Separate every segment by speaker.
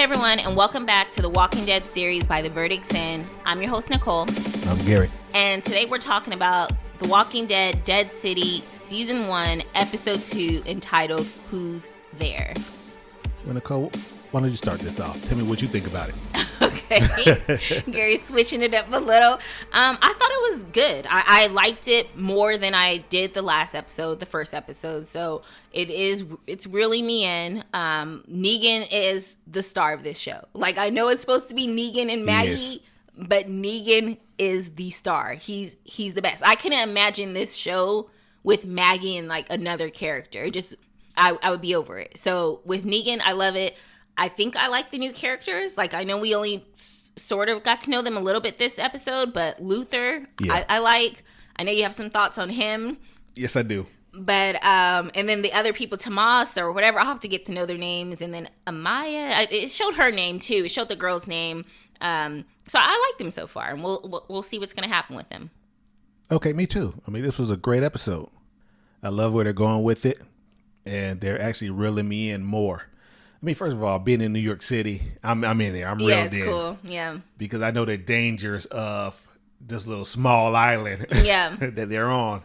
Speaker 1: Hey everyone, and welcome back to the Walking Dead series by The Verdict's In. I'm your host, Nicole.
Speaker 2: I'm Gary.
Speaker 1: And today we're talking about The Walking Dead Dead City Season 1, Episode 2, entitled Who's There?
Speaker 2: Well, Nicole, why don't you start this off? Tell me what you think about it.
Speaker 1: Okay. Gary's switching it up a little. I thought it was good. I liked it more than I did the last episode, the first episode. So it's really me in. Negan is the star of this show. Like, I know it's supposed to be Negan and Maggie, but Negan is the star. He's the best. I couldn't imagine this show with Maggie and like another character. I would be over it. So with Negan, I love it. I think I like the new characters. Like, I know we only sort of got to know them a little bit this episode, but Luther, yeah. I like. I know you have some thoughts on him.
Speaker 2: Yes, I do.
Speaker 1: But, and then the other people, Tomas or whatever, I'll have to get to know their names. And then Amaya, it showed her name too. It showed the girl's name. So I like them so far, and we'll see what's going to happen with them.
Speaker 2: Okay, me too. I mean, this was a great episode. I love where they're going with it, and they're actually reeling me in more. I mean, first of all, being in New York City, I'm in there. I'm real in.
Speaker 1: Yeah, it's cool. Yeah.
Speaker 2: Because I know the dangers of this little small island that they're on.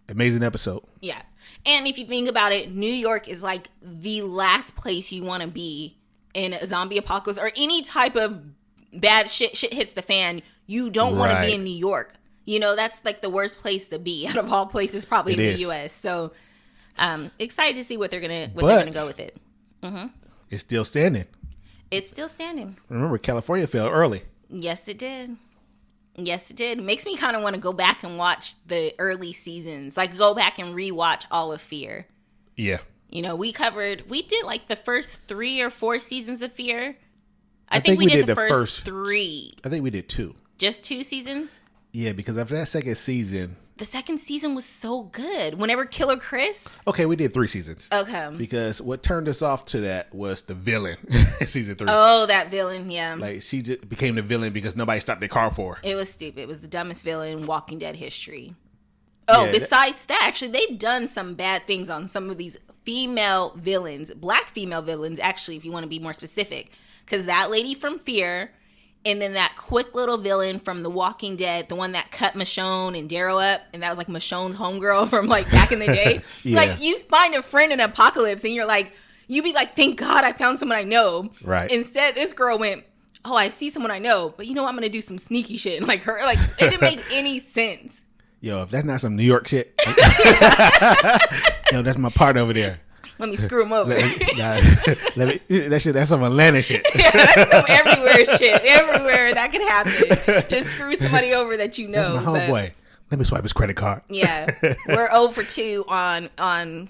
Speaker 2: Amazing episode.
Speaker 1: Yeah. And if you think about it, New York is like the last place you want to be in a zombie apocalypse or any type of bad shit hits the fan. You don't want to be in New York. You know, that's like the worst place to be out of all places probably in the U.S. So excited to see what they're gonna go with it. Mm-hmm.
Speaker 2: It's still standing.
Speaker 1: It's still standing.
Speaker 2: Remember, California fell early.
Speaker 1: Yes, it did. Yes, it did. It makes me kind of want to go back and watch the early seasons. Like, go back and rewatch all of Fear.
Speaker 2: Yeah.
Speaker 1: You know, we did like the first 3 or 4 seasons of Fear. I think we did the first 3.
Speaker 2: I think we did 2.
Speaker 1: Just 2 seasons?
Speaker 2: Yeah, because after that second season...
Speaker 1: The second season was so good. Whenever Killer Chris...
Speaker 2: Okay, we did 3 seasons.
Speaker 1: Okay.
Speaker 2: Because what turned us off to that was the villain in season 3.
Speaker 1: Oh, that villain, yeah.
Speaker 2: Like, she just became the villain because nobody stopped their car for her.
Speaker 1: It was stupid. It was the dumbest villain in Walking Dead history. Oh, yeah, besides that, actually, they've done some bad things on some of these female villains. Black female villains, actually, if you want to be more specific. Because that lady from Fear... And then that quick little villain from The Walking Dead, the one that cut Michonne and Daryl up, and that was like Michonne's homegirl from like back in the day. Yeah. Like, you find a friend in Apocalypse, and you be like, thank God I found someone I know.
Speaker 2: Right.
Speaker 1: Instead, this girl went, oh, I see someone I know, but you know I'm gonna do some sneaky shit. And like her, like it didn't make any sense.
Speaker 2: Yo, if that's not some New York shit, yo, that's my part over there.
Speaker 1: Let me screw him over.
Speaker 2: That's some Atlanta shit.
Speaker 1: Yeah, that's some everywhere shit. Everywhere that could happen. Just screw somebody over that you know.
Speaker 2: That's my homeboy. Let me swipe his credit card.
Speaker 1: Yeah. We're 0 for 2 on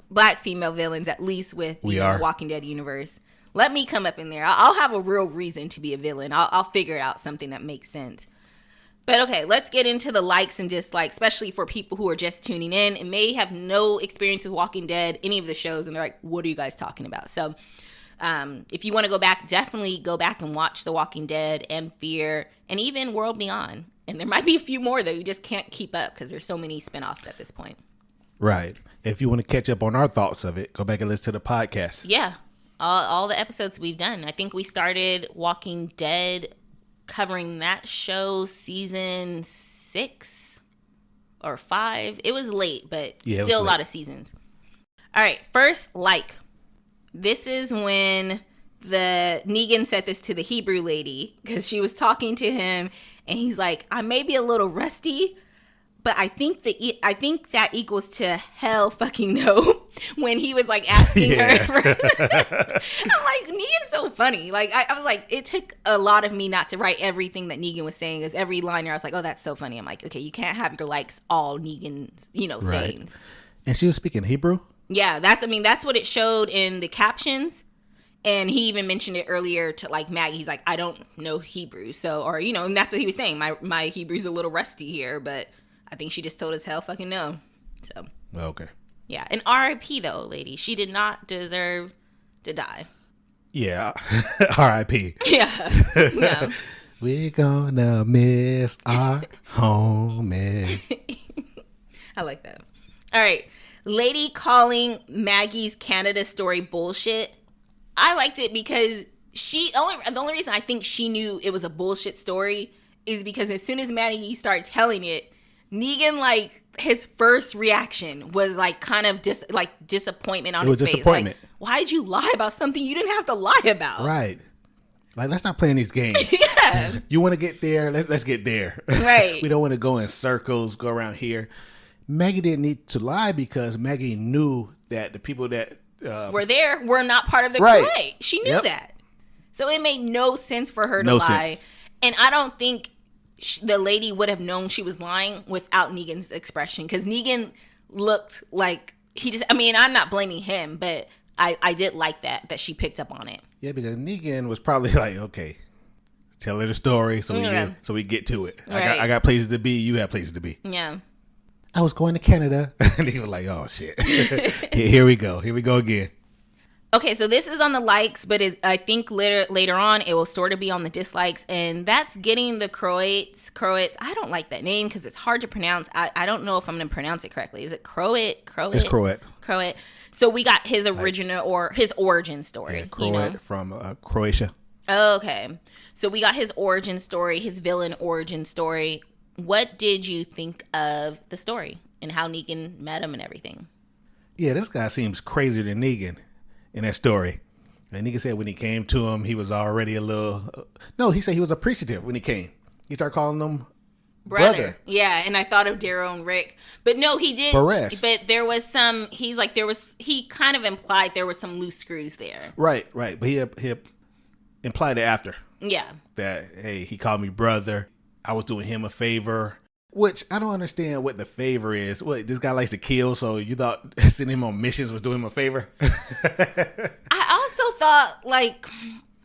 Speaker 1: black female villains, at least with the Walking Dead universe. Let me come up in there. I'll have a real reason to be a villain. I'll figure out something that makes sense. But okay, let's get into the likes and dislikes, especially for people who are just tuning in and may have no experience with Walking Dead, any of the shows, and they're like, what are you guys talking about? So if you want to go back, definitely go back and watch The Walking Dead and Fear and even World Beyond. And there might be a few more that you just can't keep up because there's so many spinoffs at this point.
Speaker 2: Right. If you want to catch up on our thoughts of it, go back and listen to the podcast.
Speaker 1: Yeah. All the episodes we've done. I think we started Walking Dead covering that show season 6 or 5. It was late, but still a lot of seasons. All right, first, this is when the Negan said this to the Hebrew lady because she was talking to him, and he's like, I may be a little rusty, but I think that equals to hell fucking no. When he was like asking her, I'm like, Negan's so funny. Like I was like, it took a lot of me not to write everything that Negan was saying. Because every liner, I was like, oh, that's so funny. I'm like, okay, you can't have your likes all Negan's, sayings.
Speaker 2: And she was speaking Hebrew.
Speaker 1: Yeah, that's what it showed in the captions. And he even mentioned it earlier to like Maggie. He's like, I don't know Hebrew, and that's what he was saying. My Hebrew's a little rusty here, but I think she just told us hell fucking no. So
Speaker 2: okay.
Speaker 1: Yeah, and R.I.P. though, lady. She did not deserve to die.
Speaker 2: Yeah, R.I.P.
Speaker 1: Yeah, no.
Speaker 2: We're gonna miss our homie.
Speaker 1: I like that. All right, lady calling Maggie's Canada story bullshit. I liked it because the only reason I think she knew it was a bullshit story is because as soon as Maggie started telling it, Negan, like, his first reaction was like kind of disappointment on his face.
Speaker 2: Disappointment.
Speaker 1: Like, why'd you lie about something you didn't have to lie about?
Speaker 2: Right. Like, let's not play in these games.
Speaker 1: Yeah.
Speaker 2: You want to get there? Let's get there.
Speaker 1: Right.
Speaker 2: We don't want to go in circles, go around here. Maggie didn't need to lie because Maggie knew that the people that
Speaker 1: were there were not part of the
Speaker 2: right.
Speaker 1: Croat. She knew that. So it made no sense for her to lie.
Speaker 2: Sense.
Speaker 1: And I don't think the lady would have known she was lying without Negan's expression. Because Negan looked like I'm not blaming him, but I did like that she picked up on it.
Speaker 2: Yeah, because Negan was probably like, okay, tell her the story so we get to it.
Speaker 1: Right.
Speaker 2: I got places to be. You have places to be.
Speaker 1: Yeah.
Speaker 2: I was going to Canada. And he was like, oh, shit. Here we go. Here we go again.
Speaker 1: Okay, so this is on the likes, but I think later on it will sort of be on the dislikes, and that's getting the Croats. I don't like that name because it's hard to pronounce. I don't know if I'm going to pronounce it correctly. Is it Croat?
Speaker 2: It's Croat.
Speaker 1: Croat. So we got his original or his origin story.
Speaker 2: Yeah, Croat from Croatia.
Speaker 1: Okay, so we got his origin story, his villain origin story. What did you think of the story and how Negan met him and everything?
Speaker 2: Yeah, this guy seems crazier than Negan in that story. And Negan said when he came to him, he was already a little... No, he said he was appreciative when he came. He started calling him brother.
Speaker 1: Yeah, and I thought of Darrow and Rick. But no, he did...
Speaker 2: Barres.
Speaker 1: But there was some... He kind of implied there was some loose screws there.
Speaker 2: Right. But he implied it after.
Speaker 1: Yeah.
Speaker 2: That, hey, he called me brother. I was doing him a favor. Which, I don't understand what the favor is. What, this guy likes to kill, so you thought sending him on missions was doing him a favor?
Speaker 1: I also thought, like,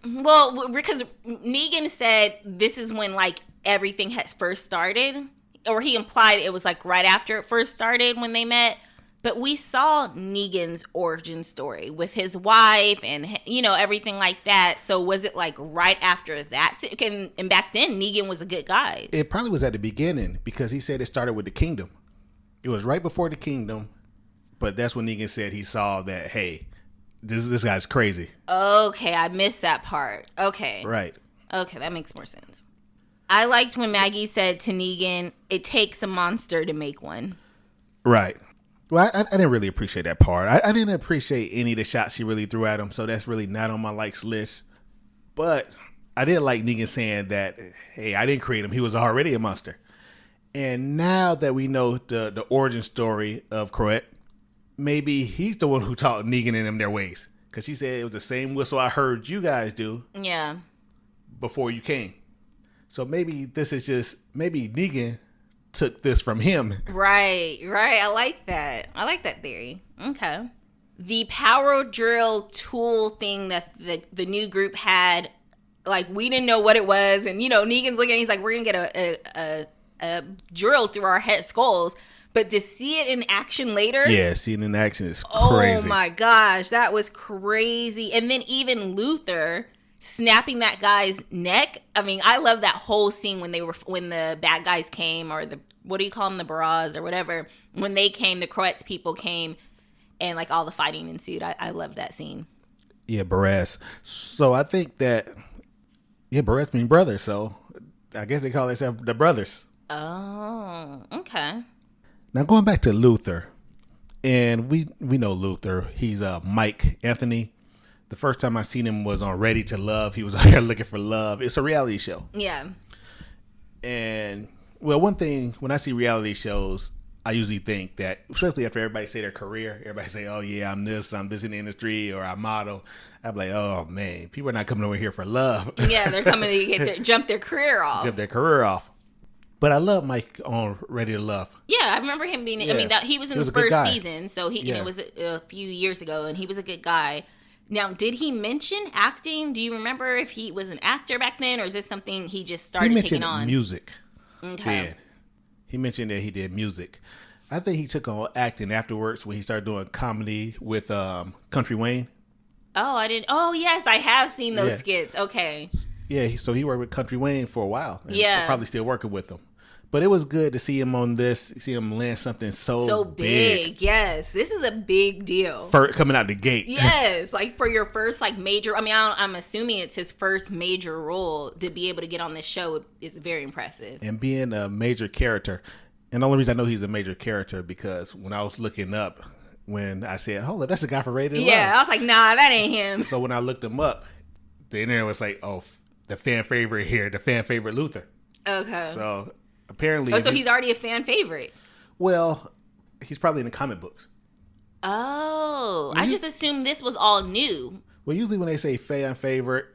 Speaker 1: well, because Negan said this is when, like, everything had first started. Or he implied it was, like, right after it first started when they met. But we saw Negan's origin story with his wife and, everything like that. So was it like right after that? And back then, Negan was a good guy.
Speaker 2: It probably was at the beginning because he said it started with the kingdom. It was right before the kingdom. But that's when Negan said he saw that, hey, this guy's crazy.
Speaker 1: Okay, I missed that part. Okay.
Speaker 2: Right.
Speaker 1: Okay, that makes more sense. I liked when Maggie said to Negan, it takes a monster to make one.
Speaker 2: Right. Well, I didn't really appreciate that part. I didn't appreciate any of the shots she really threw at him, so that's really not on my likes list. But I did like Negan saying that, hey, I didn't create him. He was already a monster. And now that we know the origin story of Croat, maybe he's the one who taught Negan and them their ways. Because she said it was the same whistle I heard you guys do.
Speaker 1: Yeah.
Speaker 2: Before you came. So maybe this is just, maybe Negan took this from him.
Speaker 1: Right. I like that theory. Okay. The power drill tool thing that the new group had, like, we didn't know what it was. And, Negan's looking at it, he's like, we're going to get a drill through our head skulls. But to see it in action later.
Speaker 2: Yeah, seeing it in action is crazy.
Speaker 1: Oh, my gosh. That was crazy. And then even Luther snapping that guy's neck. I mean, I love that whole scene when the bad guys came, or what do you call them, the Barras or whatever. When they came, the Croats people came, and like all the fighting ensued. I love that scene.
Speaker 2: Yeah, Barras. So I think that Barras mean brother. So I guess they call themselves the brothers.
Speaker 1: Oh, okay.
Speaker 2: Now going back to Luther, and we know Luther. He's Mike Anthony. The first time I seen him was on Ready to Love. He was out here looking for love. It's a reality show.
Speaker 1: Yeah.
Speaker 2: And, well, one thing, when I see reality shows, I usually think that, especially after everybody say their career, everybody say, oh, yeah, I'm this in the industry, or I model. I'm like, oh, man, people are not coming over here for love.
Speaker 1: Yeah, they're coming to jump their career off.
Speaker 2: But I love Mike on Ready to Love.
Speaker 1: Yeah, I remember him being,
Speaker 2: Yeah.
Speaker 1: He was in the first season, so it was a few years ago, and he was a good guy. Now, did he mention acting? Do you remember if he was an actor back then, or is this something he just started taking on?
Speaker 2: He mentioned music.
Speaker 1: Okay.
Speaker 2: Yeah. He mentioned that he did music. I think he took on acting afterwards when he started doing comedy with Country Wayne.
Speaker 1: Oh, I didn't. Oh, yes, I have seen those skits. Okay.
Speaker 2: Yeah, so he worked with Country Wayne for a while. And probably still working with him. But it was good to see him on this, see him land something so big.
Speaker 1: Yes, this is a big deal.
Speaker 2: Coming out the gate.
Speaker 1: Yes, like for your first like major. I mean, I'm assuming it's his first major role. To be able to get on this show is very impressive.
Speaker 2: And being a major character, and the only reason I know he's a major character because when I was looking up, when I said, "Hold up, that's the guy for Rated
Speaker 1: Yeah,
Speaker 2: Love."
Speaker 1: I was like, "Nah, that ain't him."
Speaker 2: So when I looked him up, the internet was like, "Oh, the fan favorite here, the fan favorite Luther."
Speaker 1: Okay.
Speaker 2: So apparently,
Speaker 1: so he's already a fan favorite.
Speaker 2: Well, he's probably in the comic books.
Speaker 1: Oh, I just assumed this was all new.
Speaker 2: Well, usually when they say fan favorite,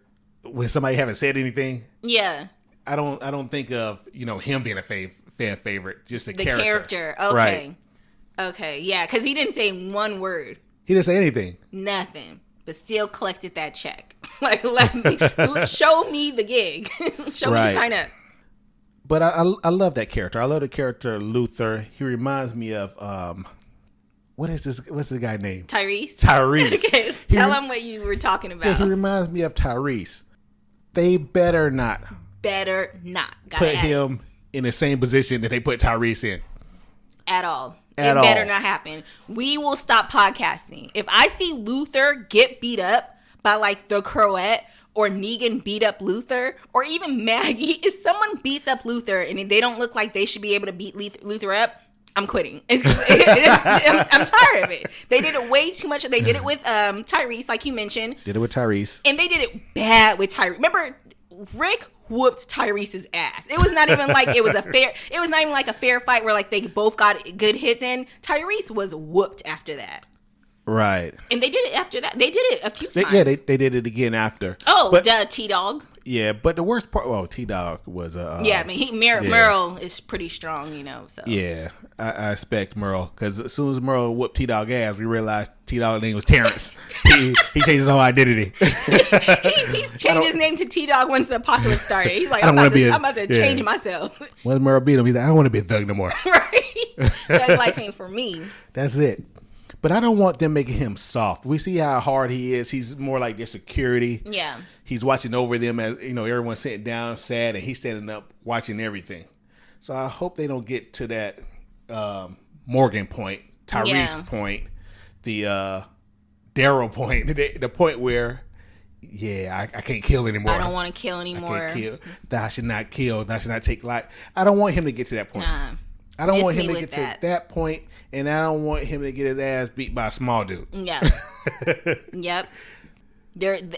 Speaker 2: when somebody haven't said anything,
Speaker 1: yeah,
Speaker 2: I don't think of him being a fan favorite, just the
Speaker 1: character. Okay,
Speaker 2: right.
Speaker 1: Okay, yeah, because he didn't say one word.
Speaker 2: He didn't say anything.
Speaker 1: Nothing, but still collected that check. Like, show me the gig. Show me the sign up.
Speaker 2: But I love that character. I love the character Luther. He reminds me of what is this? What's the guy named?
Speaker 1: Tyrese.
Speaker 2: Okay,
Speaker 1: tell him what you were talking about.
Speaker 2: Yeah, he reminds me of Tyrese. They better not
Speaker 1: put
Speaker 2: him in the same position that they put Tyrese in.
Speaker 1: At all. It better not happen. We will stop podcasting. If I see Luther get beat up by like the Croat or Negan beat up Luther or even Maggie, if someone beats up Luther and they don't look like they should be able to beat Luther up, I'm quitting. I'm tired of it. They did it way too much. They did it with Tyrese, like you mentioned.
Speaker 2: Did it with Tyrese.
Speaker 1: And they did it bad with Tyrese. Remember, Rick whooped Tyrese's ass. It was not even like it was not even like a fair fight where like they both got good hits in. Tyrese was whooped after that.
Speaker 2: Right.
Speaker 1: And they did it after that. They did it a few times.
Speaker 2: Yeah, they did it again after.
Speaker 1: Oh, T-Dog.
Speaker 2: Yeah, but the worst part, T-Dog was
Speaker 1: yeah, I mean, Merle is pretty strong, so.
Speaker 2: Yeah, I expect Merle, because as soon as Merle whooped T-Dog ass, we realized T-Dog's name was Terrence. he changed his whole identity.
Speaker 1: He's changed his name to T-Dog once the apocalypse started. He's like, I'm about to change myself.
Speaker 2: When Merle beat him, he's like, I don't want to be a thug no more.
Speaker 1: Right? That life ain't for me.
Speaker 2: That's it. But I don't want them making him soft. We see how hard he is. He's more like their security.
Speaker 1: Yeah.
Speaker 2: He's watching over them as, everyone's sitting down sad and he's standing up watching everything. So I hope they don't get to that Morgan point, Tyrese point, the Daryl point, the point where, I can't kill anymore.
Speaker 1: I don't want to kill anymore.
Speaker 2: I can't kill. Thou should not kill. Thou should not take life. I don't want him to get to that point.
Speaker 1: Nah.
Speaker 2: I don't want him to get to that point, and I don't want him to get his ass beat by a small dude.
Speaker 1: Yeah. Yep.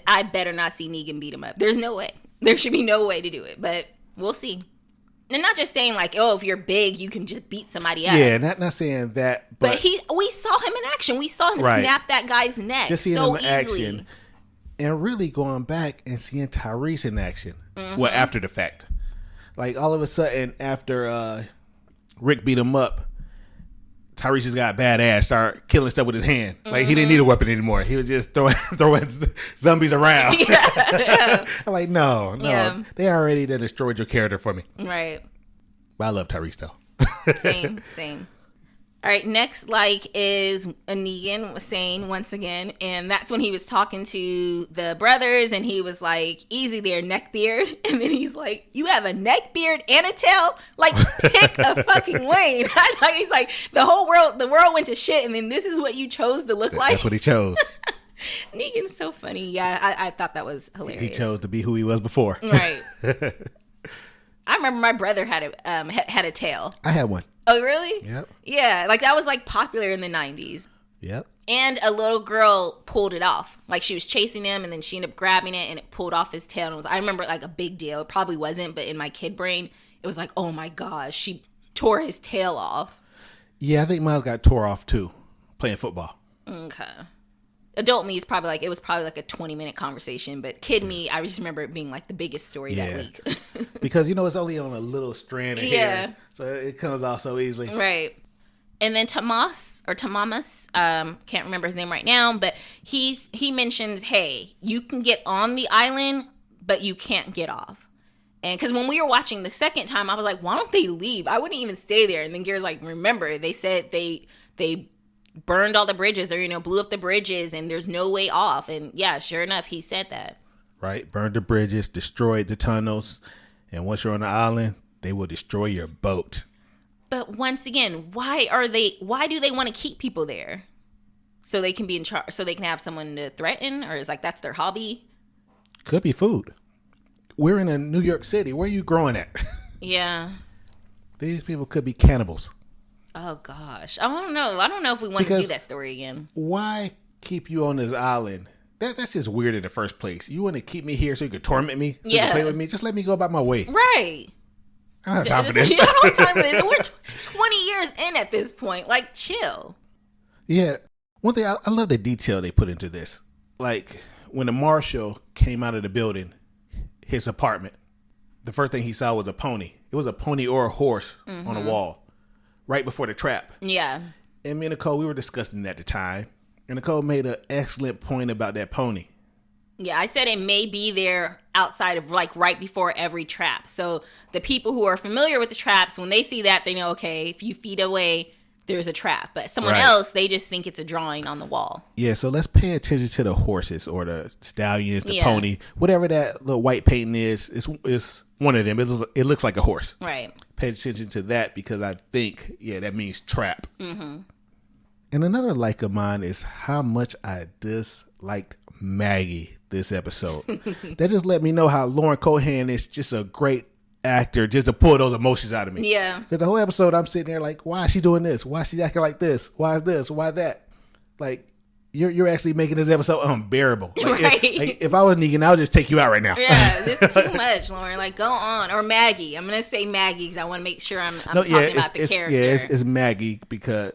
Speaker 1: I better not see Negan beat him up. There's no way. There should be no way to do it, but we'll see. And not just saying like, if you're big, you can just beat somebody up.
Speaker 2: Yeah, not saying that, but
Speaker 1: we saw him in action. We saw him snap that guy's neck just seeing him in action,
Speaker 2: and really going back and seeing Tyrese in action. Mm-hmm. Well, after the fact, like all of a sudden after Rick beat him up, Tyrese just got badass, started killing stuff with his hand. Like he didn't need a weapon anymore. He was just throwing zombies around. Yeah. I'm like, no. Yeah. They already destroyed your character for me.
Speaker 1: Right.
Speaker 2: But I love Tyrese though.
Speaker 1: Same. All right, next is Negan was saying once again, and that's when he was talking to the brothers, and he was like, easy there, neckbeard. And then he's like, you have a neckbeard and a tail? Like, pick a fucking lane. He's like, the world went to shit, and then this is what you chose to look like?
Speaker 2: That's what he chose.
Speaker 1: Negan's so funny. Yeah, I thought that was hilarious.
Speaker 2: He chose to be who he was before.
Speaker 1: Right. I remember my brother had a tail.
Speaker 2: I had one.
Speaker 1: Oh, really?
Speaker 2: Yep.
Speaker 1: Yeah, like that was like popular in the 90s.
Speaker 2: Yep.
Speaker 1: And a little girl pulled it off. Like she was chasing him and then she ended up grabbing it and it pulled off his tail. And I remember like a big deal. It probably wasn't, but in my kid brain, it was like, oh my gosh, she tore his tail off.
Speaker 2: Yeah, I think mine got tore off too, playing football.
Speaker 1: Okay. Adult me is probably like, it was probably like a 20-minute conversation, but kid me, I just remember it being like the biggest story that week.
Speaker 2: Because, it's only on a little strand of hair. So it comes off so easily.
Speaker 1: Right. And then Tamamas, can't remember his name right now, but he mentions, hey, you can get on the island, but you can't get off. And because when we were watching the second time, I was like, why don't they leave? I wouldn't even stay there. And then Gary's like, remember, they said they burned all the bridges or, blew up the bridges and there's no way off. And yeah, sure enough, he said that.
Speaker 2: Right. Burned the bridges, destroyed the tunnels. And once you're on the island, they will destroy your boat.
Speaker 1: But once again, why do they want to keep people there? So they can be in charge, so they can have someone to threaten, or is like that's their hobby?
Speaker 2: Could be food. We're in a New York City. Where are you growing at?
Speaker 1: Yeah.
Speaker 2: These people could be cannibals.
Speaker 1: Oh gosh. I don't know. I don't know if we want to do that story again.
Speaker 2: Why keep you on this island? That's just weird in the first place. You want to keep me here so you could torment me? So you can play with me? Just let me go about my way.
Speaker 1: Right.
Speaker 2: I don't have time for this.
Speaker 1: You don't have time for this. We're 20 years in at this point. Like, chill.
Speaker 2: Yeah. One thing, I love the detail they put into this. Like, when the marshal came out of the building, his apartment, the first thing he saw was a pony. It was a pony or a horse on the wall right before the trap.
Speaker 1: Yeah.
Speaker 2: And me and Nicole, we were discussing it at the time. And Nicole made an excellent point about that pony.
Speaker 1: Yeah, I said it may be there outside of, like, right before every trap. So the people who are familiar with the traps, when they see that, they know, okay, if you feet away, there's a trap. But someone else, they just think it's a drawing on the wall. Yeah,
Speaker 2: so let's pay attention to the horses or the stallions, the pony, whatever that little white painting is. It's one of them. It looks like a horse.
Speaker 1: Right.
Speaker 2: Pay attention to that because I think, that means trap. Mm-hmm. And another like of mine is how much I disliked Maggie this episode. That just let me know how Lauren Cohan is just a great actor just to pull those emotions out of me.
Speaker 1: Yeah.
Speaker 2: Because the whole episode I'm sitting there like, why is she doing this? Why is she acting like this? Why is this? Why that? Like, you're actually making this episode unbearable. Like,
Speaker 1: right.
Speaker 2: if I was Negan, I would just take you out right now.
Speaker 1: Yeah, this is too much, Lauren. Like, go on. Or Maggie. I'm going to say Maggie because I want to make sure I'm talking about the character.
Speaker 2: Yeah, it's Maggie because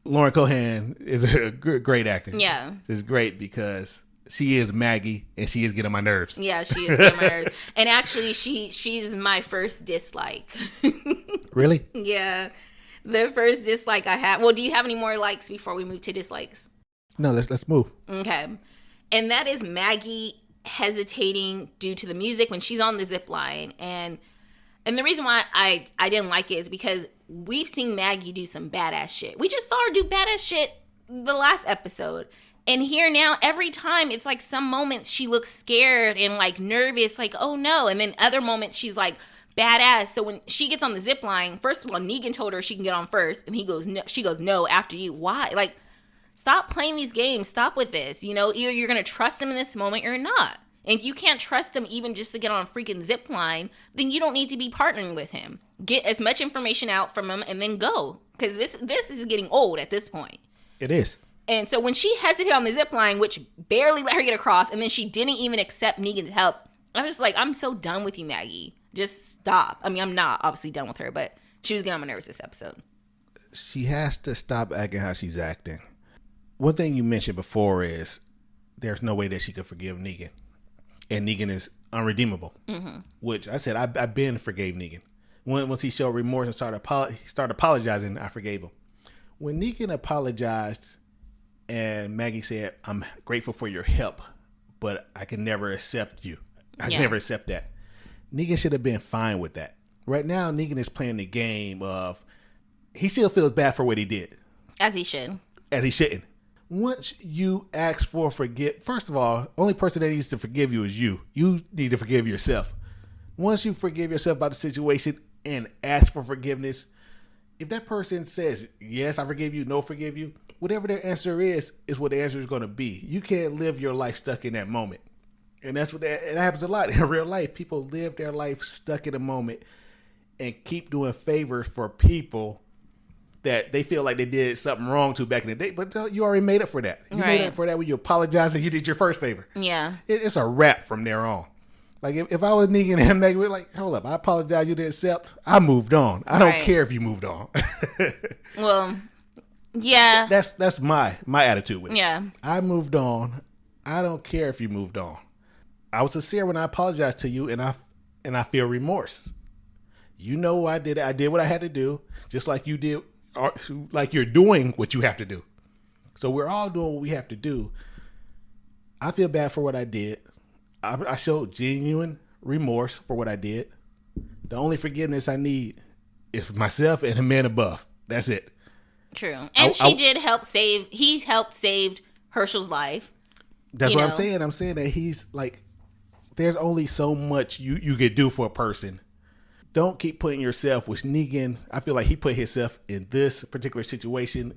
Speaker 2: Lauren Cohan is a great actor.
Speaker 1: Yeah.
Speaker 2: It's great because she is Maggie and she is getting on my nerves.
Speaker 1: Yeah, she is getting on my nerves. And actually, she's my first dislike.
Speaker 2: Really?
Speaker 1: Yeah. The first dislike I had. Well, do you have any more likes before we move to dislikes?
Speaker 2: No, let's move.
Speaker 1: Okay. And that is Maggie hesitating due to the music when she's on the zip line. And the reason why I didn't like it is because we've seen Maggie do some badass shit. We just saw her do badass shit the last episode. And here now, every time, it's like some moments she looks scared and like nervous, like, oh no. And then other moments she's like badass. So when she gets on the zip line, first of all, Negan told her she can get on first. And she goes, no, after you. Why? Like, stop playing these games. Stop with this. You know, either you're going to trust him in this moment or not. And if you can't trust him even just to get on a freaking zip line, then you don't need to be partnering with him. Get as much information out from him and then go. Because this is getting old at this point.
Speaker 2: It is.
Speaker 1: And so when she hesitated on the zip line, which barely let her get across, and then she didn't even accept Negan's help, I was like, I'm so done with you, Maggie. Just stop. I mean, I'm not obviously done with her, but she was getting on my nerves this episode.
Speaker 2: She has to stop acting how she's acting. One thing you mentioned before is there's no way that she could forgive Negan. And Negan is unredeemable. Mm-hmm. Which I said, I've been forgave Negan. Once he showed remorse and started apologizing, I forgave him. When Negan apologized and Maggie said, I'm grateful for your help, but I can never accept you. I can never accept that. Negan should have been fine with that. Right now, Negan is playing the game of, he still feels bad for what he did.
Speaker 1: As he should.
Speaker 2: As he shouldn't. Once you ask for first of all, only person that needs to forgive you is you. You need to forgive yourself. Once you forgive yourself about the situation and ask for forgiveness, if that person says, yes, I forgive you, no, forgive you, whatever their answer is what the answer is going to be. You can't live your life stuck in that moment. And that's it happens a lot in real life. People live their life stuck in a moment and keep doing favors for people that they feel like they did something wrong to back in the day, but you already made up for that. You made up for that when you apologized and you did your first favor.
Speaker 1: Yeah.
Speaker 2: It's a wrap from there on. Like, if I was Negan and Maggie, we're like, hold up, I apologize, you didn't accept. I moved on. I don't care if you moved on.
Speaker 1: Well, yeah.
Speaker 2: That's my attitude with it.
Speaker 1: Yeah.
Speaker 2: I moved on. I don't care if you moved on. I was sincere when I apologized to you, and I feel remorse. You know I did it. I did what I had to do, just like you did, or like you're doing what you have to do. So we're all doing what we have to do. I feel bad for what I did. I showed genuine remorse for what I did. The only forgiveness I need is myself and the man above. That's it.
Speaker 1: True. And he helped save Herschel's life.
Speaker 2: That's what I'm saying. I'm saying that he's like, there's only so much you could do for a person don't keep putting yourself, which Negan, I feel like he put himself in this particular situation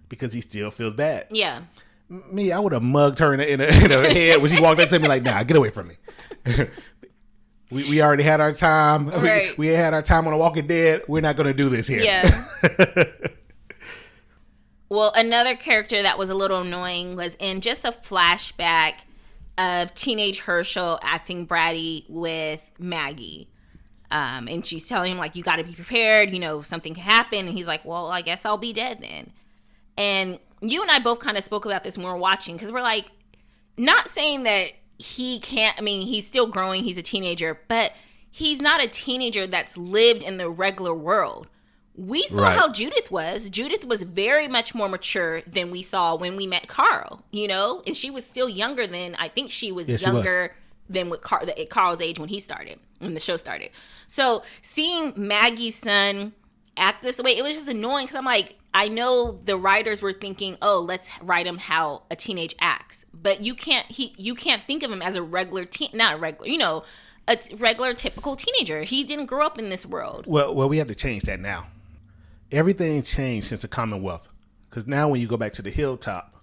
Speaker 2: because he still feels bad.
Speaker 1: Yeah.
Speaker 2: Me, I would have mugged her in her head when she walked up to me like, nah, get away from me. we already had our time.
Speaker 1: Right.
Speaker 2: We had our time on The Walking Dead. We're not going to do this here.
Speaker 1: Yeah. Well, another character that was a little annoying was in just a flashback of teenage Herschel acting bratty with Maggie. And she's telling him, like, you got to be prepared. You know, something can happen. And he's like, well, I guess I'll be dead then. And you and I both kind of spoke about this when we were watching, because we're like, not saying that he can't, I mean, he's still growing. He's a teenager, but he's not a teenager that's lived in the regular world. We saw how Judith was. Judith was very much more mature than we saw when we met Carl, you know? And she was still younger than, I think she was younger than with at Carl's age when the show started. So seeing Maggie's son act this way, it was just annoying because I'm like, I know the writers were thinking, oh, let's write him how a teenage acts. But you can't think of him as a regular a regular typical teenager. He didn't grow up in this world.
Speaker 2: Well, we have to change that now. Everything changed since the Commonwealth. Because now when you go back to the hilltop,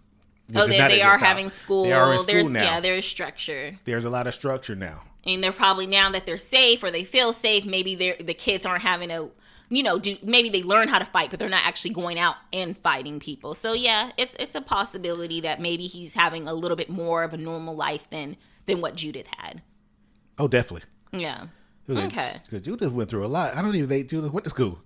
Speaker 1: they are having school.
Speaker 2: They are in school now.
Speaker 1: Yeah, there's structure.
Speaker 2: There's a lot of structure now.
Speaker 1: And they're probably, now that they're safe or they feel safe, maybe the kids aren't having to, maybe they learn how to fight, but they're not actually going out and fighting people. So yeah, it's a possibility that maybe he's having a little bit more of a normal life than what Judith had.
Speaker 2: Oh, definitely.
Speaker 1: Yeah.
Speaker 2: Okay. Because Judith went through a lot. I don't even think Judith went to school.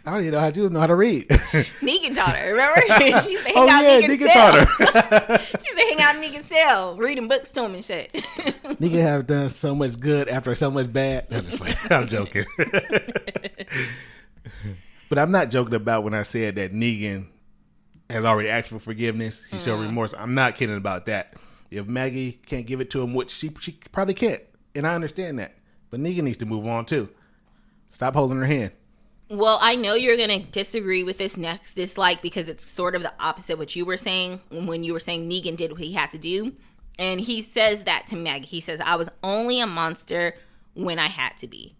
Speaker 2: I don't even know how Judith know how to read.
Speaker 1: Negan taught her, remember? She used to hang out in Negan's cell. She used to hang out in Negan's cell, reading books to him and shit.
Speaker 2: Negan have done so much good after so much bad. I'm joking. But I'm not joking about when I said that Negan has already asked for forgiveness. He showed remorse. I'm not kidding about that. If Maggie can't give it to him, which she probably can't, and I understand that. But Negan needs to move on too. Stop holding her hand.
Speaker 1: Well, I know you're going to disagree with this next dislike because it's sort of the opposite of what you were saying when you were saying Negan did what he had to do. And he says that to Maggie. He says, I was only a monster when I had to be.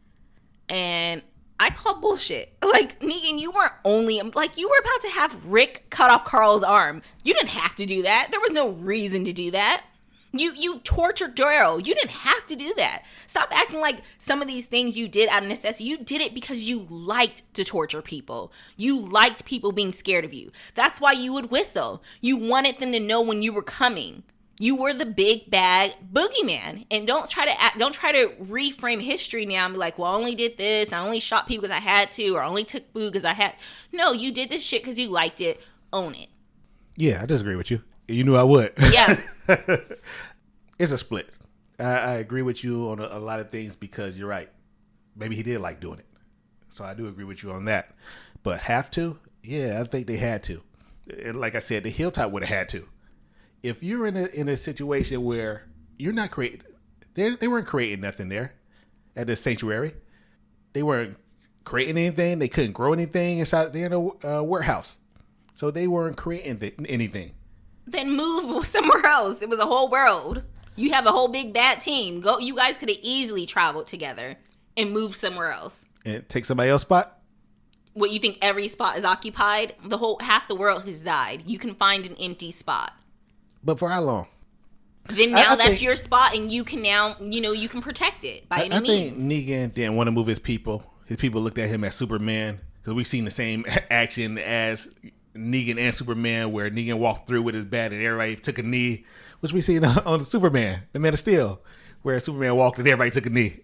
Speaker 1: And I call bullshit. Like, Negan, you weren't only, like, you were about to have Rick cut off Carl's arm. You didn't have to do that. There was no reason to do that. You tortured Daryl. You didn't have to do that. Stop acting like some of these things you did out of necessity. You did it because you liked to torture people. You liked people being scared of you. That's why you would whistle. You wanted them to know when you were coming. You were the big bad boogeyman. And don't try to reframe history now and be like, well, I only did this. I only shot people because I had to, or I only took food because I had. No, you did this shit because you liked it. Own it.
Speaker 2: Yeah, I disagree with you. You knew I would.
Speaker 1: Yeah.
Speaker 2: It's a split. I agree with you on a lot of things because you're right. Maybe he did like doing it. So I do agree with you on that. But have to? Yeah, I think they had to. And like I said, the Hilltop would have had to. If you're in a situation where you're not creating, they weren't creating nothing there at the sanctuary. They weren't creating anything. They couldn't grow anything inside the warehouse. So they weren't creating anything. Then
Speaker 1: move somewhere else. It was a whole world. You have a whole big bad team. Go. You guys could have easily traveled together and moved somewhere else.
Speaker 2: And take somebody else's spot?
Speaker 1: What, you think every spot is occupied? Half the world has died. You can find an empty spot.
Speaker 2: But for how long?
Speaker 1: Then now that's your spot, and you can now, you can protect it by any means.
Speaker 2: I think Negan didn't want to move his people. His people looked at him as Superman because we've seen the same action as Negan and Superman, where Negan walked through with his bat and everybody took a knee, which we seen on Superman, the Man of Steel, where Superman walked and everybody took a knee.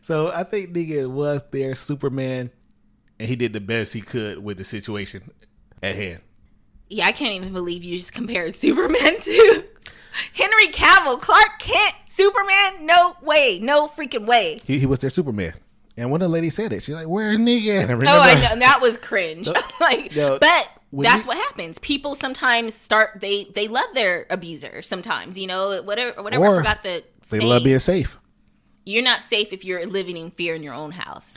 Speaker 2: So I think Negan was their Superman, and he did the best he could with the situation at hand.
Speaker 1: Yeah, I can't even believe you just compared Superman to Henry Cavill, Clark Kent, Superman. No way, no freaking way.
Speaker 2: He was their Superman. And when the lady said it, she's like, "Where's Negan?"
Speaker 1: I know. And that was cringe. But that's what happens. People sometimes they love their abuser sometimes, whatever. I forgot the saying.
Speaker 2: They love being safe.
Speaker 1: You're not safe if you're living in fear in your own house.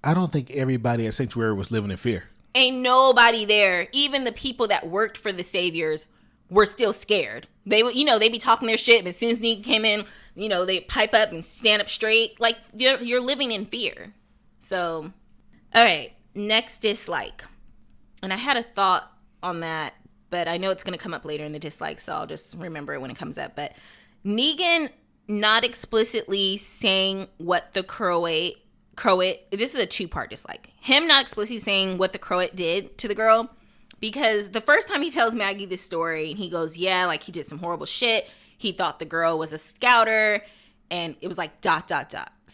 Speaker 2: I don't think everybody at Sanctuary was living in fear.
Speaker 1: Ain't nobody there. Even the people that worked for the Saviors were still scared. They would, they be talking their shit, but as soon as Negan came in, they pipe up and stand up straight. Like, you're living in fear. So, all right, next dislike. And I had a thought on that, but I know it's going to come up later in the dislike, so I'll just remember it when it comes up. But Negan not explicitly saying what the Croat, this is a 2-part dislike. Him not explicitly saying what the Croat did to the girl, because the first time he tells Maggie this story, and he goes, yeah, like he did some horrible shit. He thought the girl was a scouter, and it was like ... So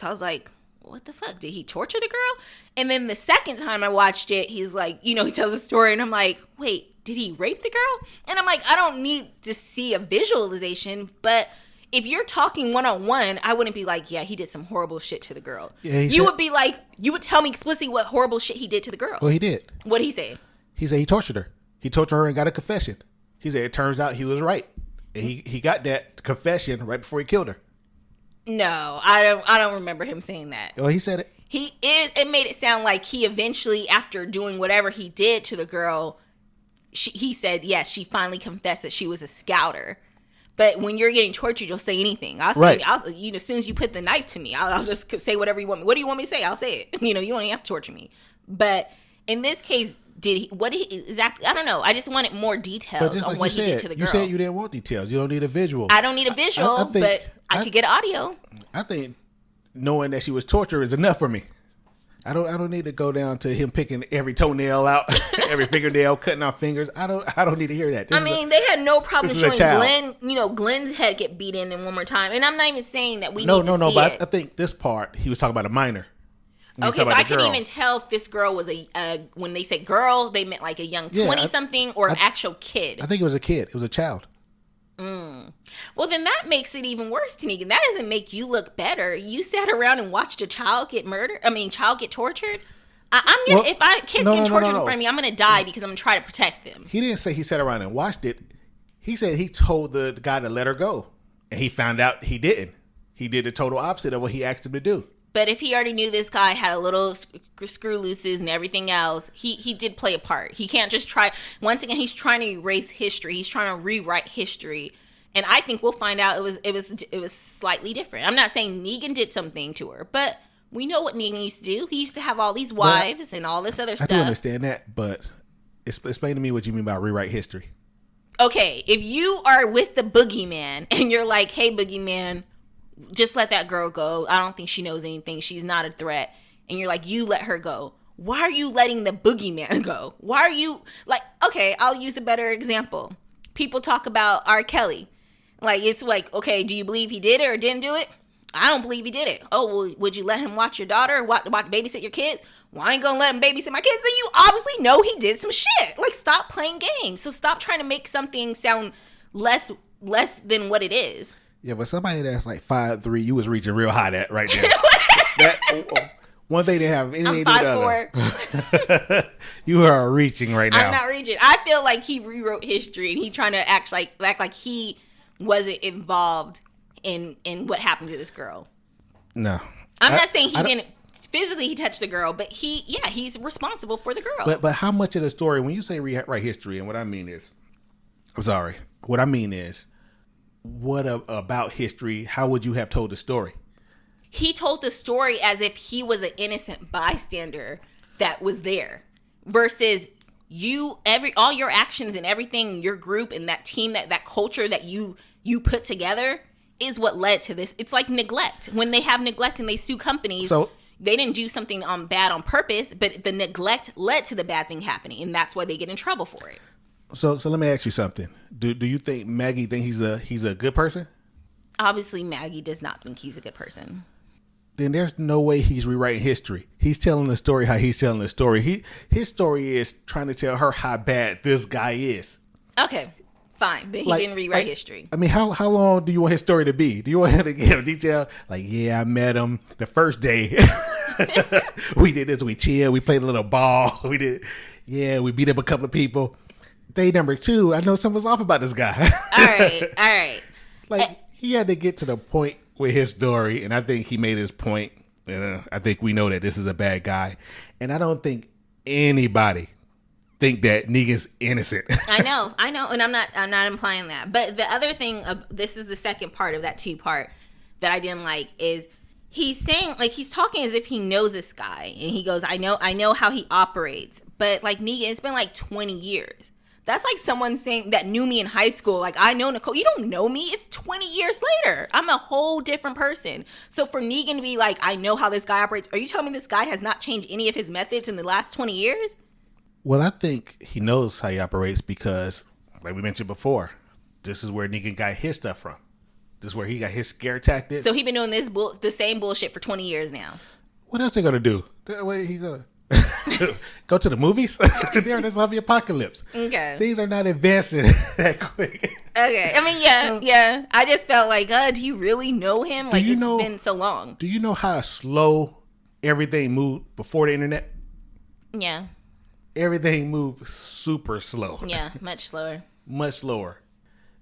Speaker 1: I was like, what the fuck? Did he torture the girl? And then the second time I watched it, he's like, he tells a story, and I'm like, wait, did he rape the girl? And I'm like, I don't need to see a visualization, but if you're talking one-on-one, I wouldn't be like, yeah, he did some horrible shit to the girl. Yeah, would be like, you would tell me explicitly what horrible shit he did to the girl.
Speaker 2: Well, he did.
Speaker 1: What'd he say?
Speaker 2: He said he tortured her. He tortured her and got a confession. He said it turns out he was right. And he got that confession right before he killed her.
Speaker 1: No, I don't remember him saying that.
Speaker 2: Well, he said it.
Speaker 1: It made it sound like he eventually, after doing whatever he did to the girl, he said, yes, she finally confessed that she was a scouter. But when you're getting tortured, you'll say anything. I'll say, right. As soon as you put the knife to me, I'll just say whatever you want me. What do you want me to say? I'll say it. You don't even have to torture me. But in this case, exactly? I don't know. I just wanted more details on what he did to the girl.
Speaker 2: You said you didn't want details. You don't need a visual.
Speaker 1: I don't need a visual, but I could get audio.
Speaker 2: I think knowing that she was tortured is enough for me. I don't need to go down to him picking every toenail out, every fingernail, cutting off fingers. I don't need to hear that.
Speaker 1: They had no problem showing Glenn, Glenn's head get beaten in one more time. And I'm not even saying that we need to see it. But
Speaker 2: I think this part, he was talking about a minor.
Speaker 1: Okay, so I couldn't even tell if this girl was when they say girl, they meant like a young 20-something or an actual kid.
Speaker 2: I think it was a kid. It was a child.
Speaker 1: Well, then that makes it even worse, Negan. That doesn't make you look better. You sat around and watched a child get tortured. If kids get tortured in front of me, I'm gonna die because I'm gonna try to protect them.
Speaker 2: He didn't say he sat around and watched it. He said he told the guy to let her go, and he found out he didn't. He did the total opposite of what he asked him to do.
Speaker 1: But if he already knew this guy had a little screw looses and everything else, he did play a part. He can't just try. Once again, he's trying to erase history. He's trying to rewrite history. And I think we'll find out it was slightly different. I'm not saying Negan did something to her, but we know what Negan used to do. He used to have all these wives and all this other stuff.
Speaker 2: I do understand that, but explain to me what you mean by rewrite history.
Speaker 1: Okay, if you are with the boogeyman and you're like, hey, boogeyman, just let that girl go. I don't think she knows anything. She's not a threat. And you're like, you let her go. Why are you letting the boogeyman go? Why are you like, okay, I'll use a better example. People talk about R. Kelly. Like, it's like, okay, do you believe he did it or didn't do it? I don't believe he did it. Oh, well, would you let him watch your daughter, watch babysit your kids? Well, I ain't gonna let him babysit my kids. Then you obviously know he did some shit. Like, stop playing games. So stop trying to make something sound less than what it is.
Speaker 2: Yeah, but somebody that's like 5'3", you was reaching real high that right there. One thing they have anything to do with the other. You are reaching right now.
Speaker 1: I'm not reaching. I feel like he rewrote history and he's trying to act like he wasn't involved in what happened to this girl.
Speaker 2: No.
Speaker 1: I'm not saying he didn't physically he touched the girl, but he's responsible for the girl.
Speaker 2: But how much of the story, when you say rewrite history, and what I mean is, what about history, how would you have told the story?
Speaker 1: He told the story as if he was an innocent bystander that was there, versus all your actions and everything, your group and that team, that culture that you put together is what led to this. It's like neglect. When they have neglect and they sue companies, so they didn't do something bad on purpose, but the neglect led to the bad thing happening, and that's why they get in trouble for it.
Speaker 2: So let me ask you something. Do you think Maggie think he's a good person?
Speaker 1: Obviously, Maggie does not think he's a good person.
Speaker 2: Then there's no way he's rewriting history. He's telling the story how he's telling the story. His story is trying to tell her how bad this guy is.
Speaker 1: Okay, fine. But he didn't rewrite history.
Speaker 2: I mean, how long do you want his story to be? Do you want him to give detail? Like, yeah, I met him the first day. We did this. We chilled. We played a little ball. We beat up a couple of people. Day number 2, I know something's off about this guy.
Speaker 1: All right.
Speaker 2: Like, he had to get to the point with his story, and I think he made his point. I think we know that this is a bad guy, and I don't think anybody think that Negan's innocent.
Speaker 1: I know, and I'm not implying that. But the other thing, this is the second part of that 2-part. that I didn't like is he's saying, like, he's talking as if he knows this guy. And he goes, I know how he operates. But, like, Negan, it's been, like, 20 years. That's like someone saying that knew me in high school. Like, I know Nicole. You don't know me. It's 20 years later. I'm a whole different person. So for Negan to be like, I know how this guy operates. Are you telling me this guy has not changed any of his methods in the last 20 years?
Speaker 2: Well, I think he knows how he operates because, like we mentioned before, this is where Negan got his stuff from. This is where he got his scare tactics.
Speaker 1: So he been doing the same bullshit for 20 years now.
Speaker 2: What else they gonna do? He's gonna go to the movies? There, there's the apocalypse.
Speaker 1: Okay.
Speaker 2: Things are not advancing that quick.
Speaker 1: Okay. I mean, yeah. I just felt like, do you really know him? Like, it's been so long.
Speaker 2: Do you know how slow everything moved before the internet?
Speaker 1: Yeah.
Speaker 2: Everything moved super slow.
Speaker 1: Yeah, much slower.
Speaker 2: Much slower.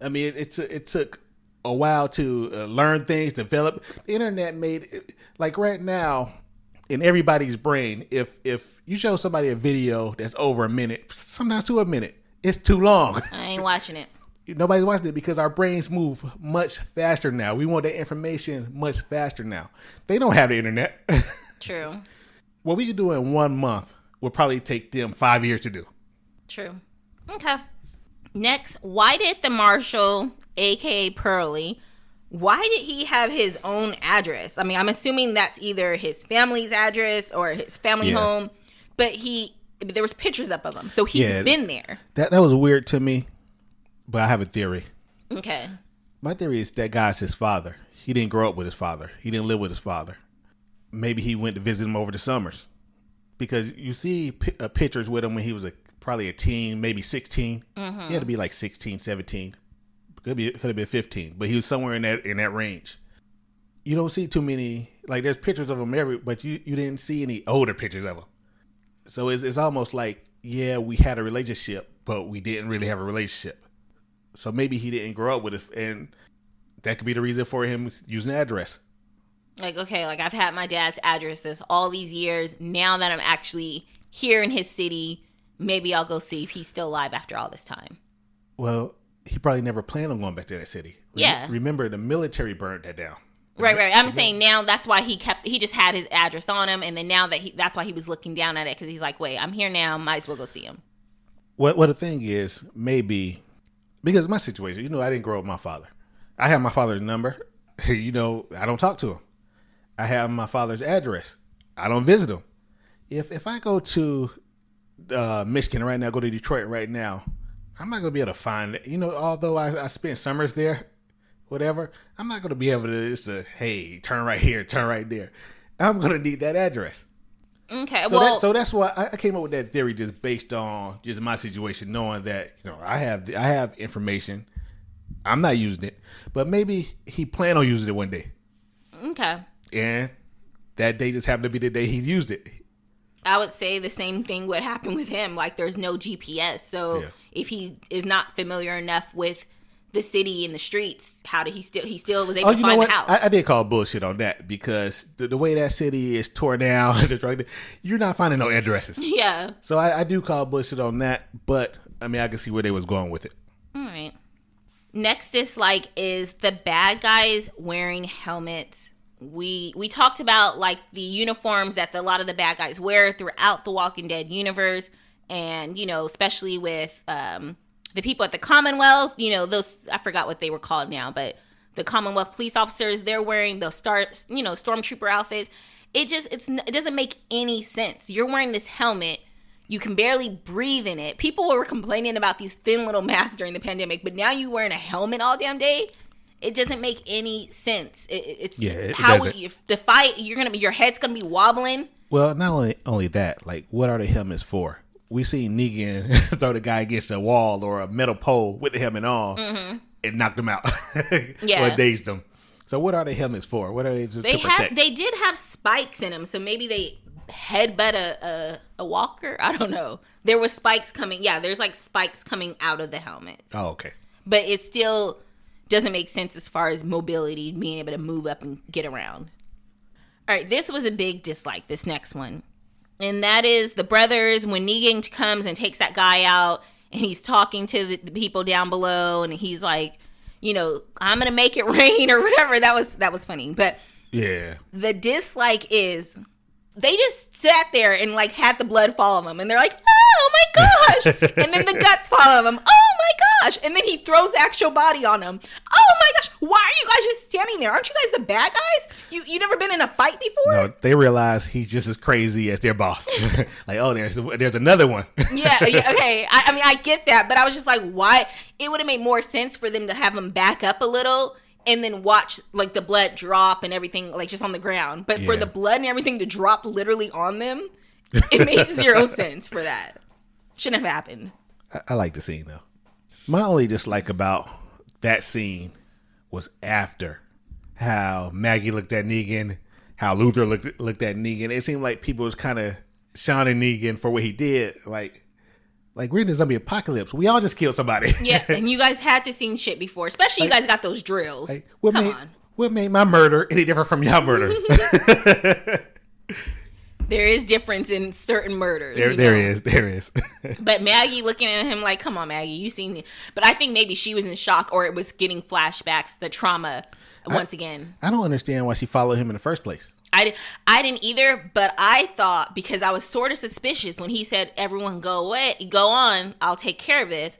Speaker 2: I mean, it took a while to learn things, develop. The internet made it, like right now, in everybody's brain, if you show somebody a video that's over a minute, sometimes to a minute, it's too long.
Speaker 1: I ain't watching it.
Speaker 2: Nobody's watching it because our brains move much faster now. We want that information much faster now. They don't have the internet.
Speaker 1: True.
Speaker 2: What we can do in 1 month will probably take them 5 years to do.
Speaker 1: True. Okay. Next, why did the marshal, aka Pearly, why did he have his own address? I mean, I'm assuming that's either his family's address or his family home, but there was pictures up of him, so he's been there.
Speaker 2: That was weird to me, but I have a theory.
Speaker 1: Okay.
Speaker 2: My theory is that guy's his father. He didn't grow up with his father. He didn't live with his father. Maybe he went to visit him over the summers. Because you see pictures with him when he was probably a teen, maybe 16. Mm-hmm. He had to be like 16, 17. Could have been 15, but he was somewhere in that range. You don't see too many, like there's pictures of him but you didn't see any older pictures of him. So it's almost like, yeah, we had a relationship, but we didn't really have a relationship. So maybe he didn't grow up with it, and that could be the reason for him using the address.
Speaker 1: Like, okay, like I've had my dad's addresses all these years. Now that I'm actually here in his city, maybe I'll go see if he's still alive after all this time.
Speaker 2: Well, he probably never planned on going back to that city.
Speaker 1: Yeah.
Speaker 2: Remember, the military burned that down.
Speaker 1: Right. I'm saying now that's why he just had his address on him. And then now that's why he was looking down at it. Because he's like, wait, I'm here now. Might as well go see him.
Speaker 2: What the thing is, maybe, because my situation, I didn't grow up with my father. I have my father's number. I don't talk to him. I have my father's address. I don't visit him. If I go to Michigan right now, go to Detroit right now, I'm not going to be able to find it. Although I spent summers there, whatever, I'm not going to be able to just say, hey, turn right here, turn right there. I'm going to need that address.
Speaker 1: Okay.
Speaker 2: So that's why I came up with that theory, just based on just my situation, knowing that, I have information. I'm not using it, but maybe he planned on using it one day.
Speaker 1: Okay.
Speaker 2: And that day just happened to be the day he used it.
Speaker 1: I would say the same thing would happen with him. Like, there's no GPS. So if he is not familiar enough with the city and the streets, how did he still was able to find the house?
Speaker 2: I did call bullshit on that, because the way that city is tore down, just right there, you're not finding no addresses.
Speaker 1: Yeah.
Speaker 2: So I do call bullshit on that, but I mean, I can see where they was going with it.
Speaker 1: All right. Next dislike is the bad guys wearing helmets. We talked about like the uniforms that a lot of the bad guys wear throughout the Walking Dead universe, and especially with the people at the Commonwealth, those, I forgot what they were called now, but the Commonwealth police officers, they're wearing those stormtrooper outfits. It doesn't make any sense. You're wearing this helmet, you can barely breathe in it. People were complaining about these thin little masks during the pandemic, but now you wearing a helmet all damn day. It doesn't make any sense. How would you fight? Your head's gonna be wobbling.
Speaker 2: Well, not only that, like, what are the helmets for? We seen Negan throw the guy against a wall or a metal pole with the helmet on and knocked him out. Or dazed him. So what are the helmets for? What are they to protect?
Speaker 1: They did have spikes in them, so maybe they headbutt a walker. I don't know. There was spikes coming. Yeah, there's like spikes coming out of the helmet.
Speaker 2: Oh, okay.
Speaker 1: But it still doesn't make sense as far as mobility, being able to move up and get around. All right, this was a big dislike, this next one. And that is the brothers, when Negan comes and takes that guy out, and he's talking to the people down below, and he's like, I'm gonna make it rain or whatever. That was funny. But
Speaker 2: Yeah.
Speaker 1: the dislike is they just sat there and like had the blood follow them, and they're like, oh my gosh, and then the guts follow them. Oh my gosh, and then he throws the actual body on them. Oh my gosh, why are you guys just standing there? Aren't you guys the bad guys? You never been in a fight before?
Speaker 2: No, they realize he's just as crazy as their boss. Like, oh, there's another one.
Speaker 1: yeah, okay. I mean, I get that, but I was just like, why? It would have made more sense for them to have him back up a little and then watch like the blood drop and everything like just on the ground. But for the blood and everything to drop literally on them, it made zero sense for that. Shouldn't have happened.
Speaker 2: I like the scene though. My only dislike about that scene was after how Maggie looked at Negan, how Luther looked at Negan. It seemed like people was kind of shouting Negan for what he did. Like we're in the zombie apocalypse. We all just killed somebody.
Speaker 1: Yeah, and you guys had to seen shit before. Especially you guys got those drills.
Speaker 2: Come on. What made my murder any different from your murder?
Speaker 1: There is difference in certain murders.
Speaker 2: There is.
Speaker 1: But Maggie looking at him like, come on, Maggie, you seen it. But I think maybe she was in shock or it was getting flashbacks, the trauma once again. I
Speaker 2: don't understand why she followed him in the first place.
Speaker 1: I didn't either, but I thought because I was sort of suspicious when he said, everyone go on, I'll take care of this.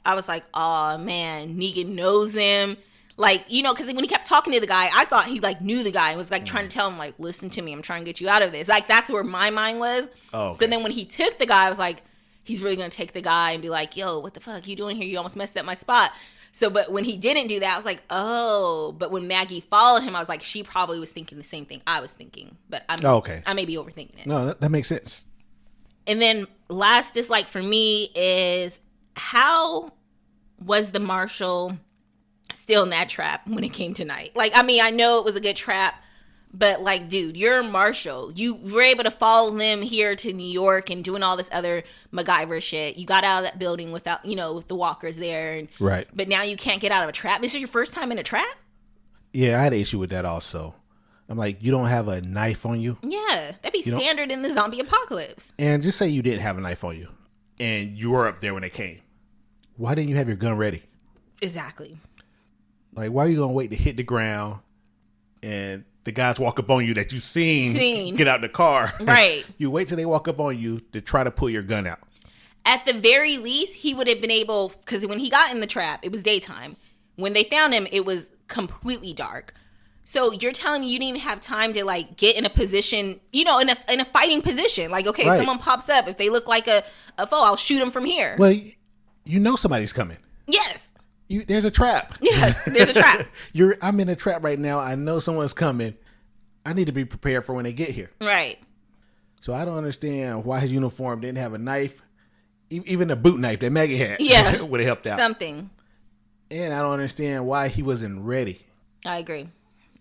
Speaker 1: I was like, oh man, Negan knows him. Like, because when he kept talking to the guy, I thought he like knew the guy and was like trying to tell him like, listen to me, I'm trying to get you out of this. Like, that's where my mind was.
Speaker 2: Oh, okay.
Speaker 1: So then when he took the guy, I was like, he's really going to take the guy and be like, yo, what the fuck you doing here? You almost messed up my spot. So, but when he didn't do that, I was like, oh. But when Maggie followed him, I was like, she probably was thinking the same thing I was thinking. But I may be overthinking it.
Speaker 2: No, that makes sense.
Speaker 1: And then last dislike for me is how was the marshal still in that trap when it came to night? Like, I mean, I know it was a good trap, but like, dude, you're a marshal. You were able to follow them here to New York and doing all this other MacGyver shit. You got out of that building without, with the walkers there. And,
Speaker 2: right.
Speaker 1: But now you can't get out of a trap. This is your first time in a trap?
Speaker 2: Yeah, I had an issue with that also. I'm like, you don't have a knife on you?
Speaker 1: Yeah, that'd be standard in the zombie apocalypse.
Speaker 2: And just say you didn't have a knife on you and you were up there when they came. Why didn't you have your gun ready?
Speaker 1: Exactly.
Speaker 2: Like, why are you going to wait to hit the ground and the guys walk up on you that you've seen get out the car?
Speaker 1: Right.
Speaker 2: You wait till they walk up on you to try to pull your gun out.
Speaker 1: At the very least, he would have been able, because when he got in the trap, it was daytime. When they found him, it was completely dark. So you're telling me you didn't even have time to like get in a position, in a fighting position. Like, okay, right. Someone pops up. If they look like a foe, I'll shoot them from here.
Speaker 2: Well, somebody's coming.
Speaker 1: Yes.
Speaker 2: There's a trap.
Speaker 1: Yes, there's a trap.
Speaker 2: I'm in a trap right now. I know someone's coming. I need to be prepared for when they get here.
Speaker 1: Right.
Speaker 2: So I don't understand why his uniform didn't have a knife, even a boot knife that Maggie had.
Speaker 1: Yeah,
Speaker 2: would have helped out.
Speaker 1: Something.
Speaker 2: And I don't understand why he wasn't ready.
Speaker 1: I agree.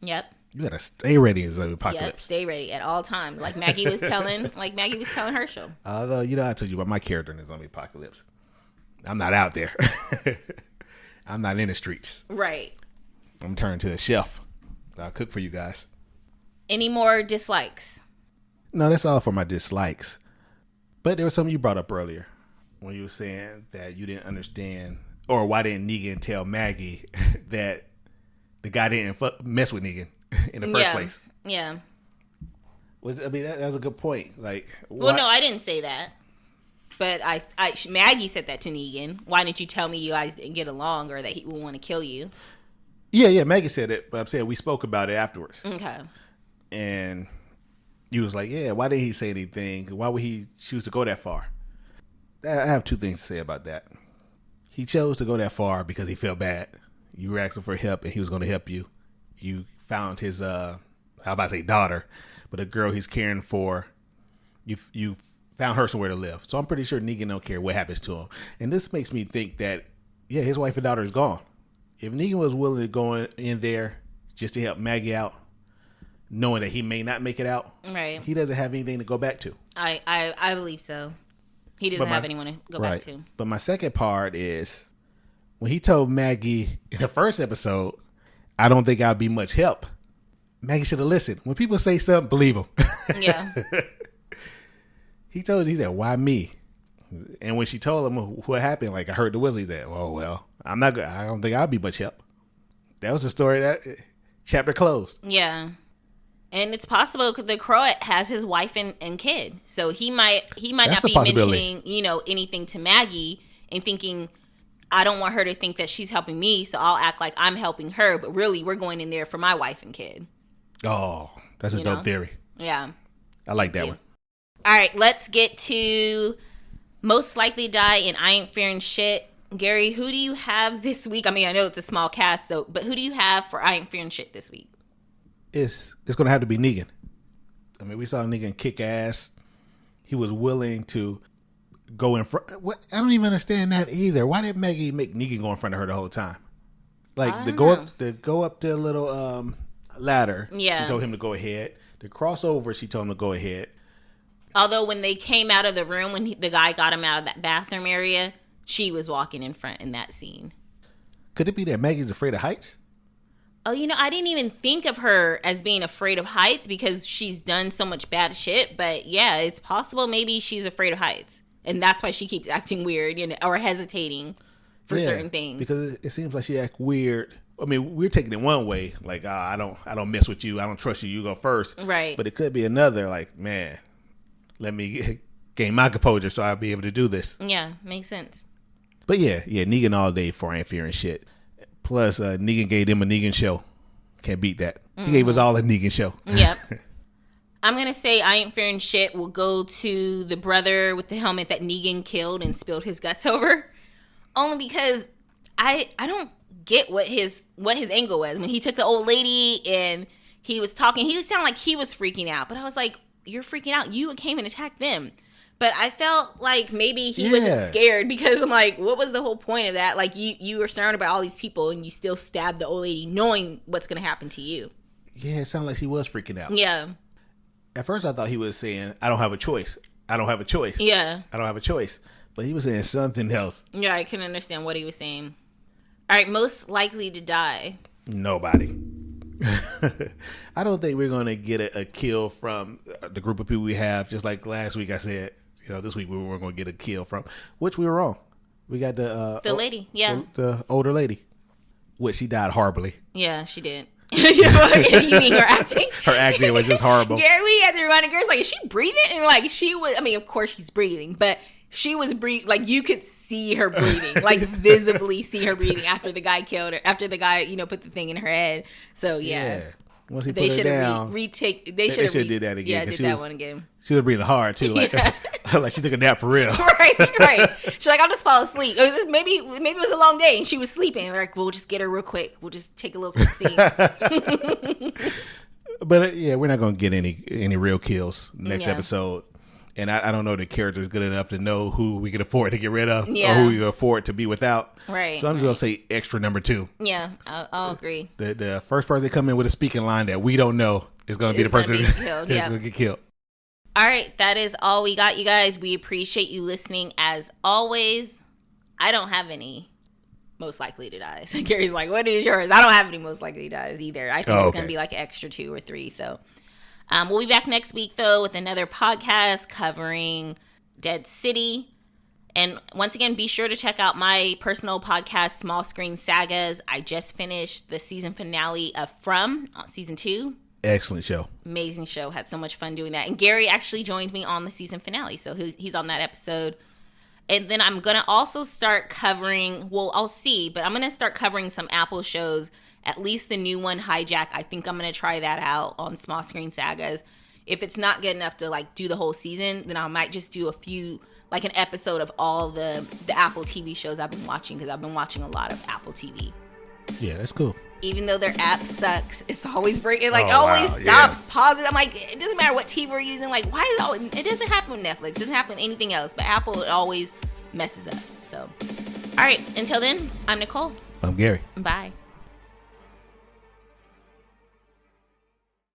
Speaker 1: Yep.
Speaker 2: You gotta stay ready in zombie apocalypse.
Speaker 1: Yep, stay ready at all times. Like Maggie was telling Herschel.
Speaker 2: Although I told you about my character in the zombie apocalypse. I'm not out there. I'm not in the streets.
Speaker 1: Right.
Speaker 2: I'm turning to the chef. I'll cook for you guys.
Speaker 1: Any more dislikes?
Speaker 2: No, that's all for my dislikes. But there was something you brought up earlier when you were saying that you didn't understand, or why didn't Negan tell Maggie that the guy didn't mess with Negan in the first place?
Speaker 1: Yeah.
Speaker 2: That was a good point. Like,
Speaker 1: well, no, I didn't say that. But Maggie said that to Negan. Why didn't you tell me you guys didn't get along or that he would want to kill you?
Speaker 2: Yeah, Maggie said it, but I'm saying we spoke about it afterwards.
Speaker 1: Okay.
Speaker 2: And you was like, yeah, why didn't he say anything? Why would he choose to go that far? I have two things to say about that. He chose to go that far because he felt bad. You were asking for help and he was going to help you. You found his, daughter, but a girl he's caring for. You found her somewhere to live. So I'm pretty sure Negan don't care what happens to him. And this makes me think that, his wife and daughter is gone. If Negan was willing to go in there just to help Maggie out, knowing that he may not make it out,
Speaker 1: right?
Speaker 2: He doesn't have anything to go back to.
Speaker 1: I believe so. He doesn't have anyone to go back to.
Speaker 2: But my second part is when he told Maggie in the first episode, I don't think I'll be much help. Maggie should have listened. When people say something, believe them.
Speaker 1: Yeah.
Speaker 2: He said, why me? And when she told him what happened, like I heard the whistle, he said, oh, well, I'm not good. I don't think I'll be much help. that was the story. That chapter closed.
Speaker 1: Yeah. And it's possible the Croat has his wife and kid. So he might
Speaker 2: That's
Speaker 1: not be mentioning, anything to Maggie and thinking, I don't want her to think that she's helping me, so I'll act like I'm helping her. But really, we're going in there for my wife and kid.
Speaker 2: Oh, that's a dope theory.
Speaker 1: Yeah.
Speaker 2: I like that one.
Speaker 1: All right, let's get to most likely to die and I ain't fearing shit. Gary, who do you have this week? I mean, I know it's a small cast, but who do you have for I ain't fearing shit this week?
Speaker 2: It's going to have to be Negan. I mean, we saw Negan kick ass. He was willing to go in front. What? I don't even understand that either. Why did Maggie make Negan go in front of her the whole time? Like to go up the little ladder.
Speaker 1: Yeah.
Speaker 2: She told him to go ahead. The crossover, she told him to go ahead.
Speaker 1: Although when they came out of the room, when the guy got him out of that bathroom area, she was walking in front in that scene.
Speaker 2: Could it be that Maggie's afraid of heights?
Speaker 1: Oh, I didn't even think of her as being afraid of heights because she's done so much bad shit. But yeah, it's possible maybe she's afraid of heights. And that's why she keeps acting weird, or hesitating for certain things. Because
Speaker 2: it seems like she acts weird. I mean, we're taking it one way, like I don't mess with you, I don't trust you, you go first.
Speaker 1: Right.
Speaker 2: But it could be another, like, man, let me gain my composure so I'll be able to do this.
Speaker 1: Yeah, makes sense.
Speaker 2: But yeah, Negan all day for I ain't fearing shit. Plus, Negan gave them a Negan show. Can't beat that. Mm-hmm. He gave us all a Negan show.
Speaker 1: Yep. I'm going to say I ain't fearing shit will go to the brother with the helmet that Negan killed and spilled his guts over. Only because I don't get what his angle was. When he took the old lady and he was talking, he sounded like he was freaking out. But I was like, you're freaking out. You came and attacked them. But I felt like maybe he wasn't scared because I'm like, what was the whole point of that? Like, you were surrounded by all these people and you still stabbed the old lady knowing what's going to happen to you.
Speaker 2: Yeah, it sounded like he was freaking out.
Speaker 1: Yeah.
Speaker 2: At first, I thought he was saying, I don't have a choice. I don't have a choice.
Speaker 1: Yeah.
Speaker 2: I don't have a choice. But he was saying something else.
Speaker 1: Yeah, I couldn't understand what he was saying. All right, most likely to die.
Speaker 2: Nobody. I don't think we're going to get a kill from the group of people we have. Just like last week I said, this week we weren't going to get a kill from, which we were wrong. We got the
Speaker 1: lady, yeah.
Speaker 2: The older lady, which she died horribly.
Speaker 1: Yeah, she did. You mean her acting?
Speaker 2: Her acting was just horrible.
Speaker 1: Gary, we had to remind the girls, like, is she breathing? And like, she was, I mean, of course she's breathing, but she was breathing, like, you could see her breathing, like, visibly see her breathing after the guy killed her, after the guy, put the thing in her head. So, yeah.
Speaker 2: Once he put her down,
Speaker 1: they should have
Speaker 2: did that again.
Speaker 1: Yeah, did that one again.
Speaker 2: She was breathing hard, too. Like, like she took a nap for real.
Speaker 1: Right. She's like, I'll just fall asleep. Maybe it was a long day and she was sleeping. Like, we'll just get her real quick. We'll just take a little quick scene.
Speaker 2: But, we're not going to get any real kills next episode. And I don't know the character is good enough to know who we can afford to get rid of or who we can afford to be without.
Speaker 1: Right.
Speaker 2: So I'm just going to say extra number 2.
Speaker 1: Yeah, I'll agree.
Speaker 2: The first person to come in with a speaking line that we don't know is going to be the person who's going to get killed.
Speaker 1: All right, that is all we got, you guys. We appreciate you listening as always. I don't have any most likely to die. So Gary's like, what is yours? I don't have any most likely to dies either. I think it's going to be like an extra 2 or 3, so... we'll be back next week, though, with another podcast covering Dead City. And once again, be sure to check out my personal podcast, Small Screen Sagas. I just finished the season finale of From on season 2.
Speaker 2: Excellent show.
Speaker 1: Amazing show. Had so much fun doing that. And Gary actually joined me on the season finale, so he's on that episode. And then I'm going to also start covering, I'll see, but I'm going to start covering some Apple shows. At least the new one, Hijack. I think I'm going to try that out on Small Screen Sagas. If it's not good enough to like do the whole season, then I might just do a few, like an episode of all the Apple TV shows I've been watching, because I've been watching a lot of Apple TV.
Speaker 2: Yeah, that's cool.
Speaker 1: Even though their app sucks, it's always breaking. Like, stops, pauses. I'm like, it doesn't matter what TV we're using. Like, why is it always, it doesn't happen with Netflix. It doesn't happen with anything else. But Apple, it always messes up. So, all right. Until then, I'm Nicole.
Speaker 2: I'm Gary.
Speaker 1: Bye.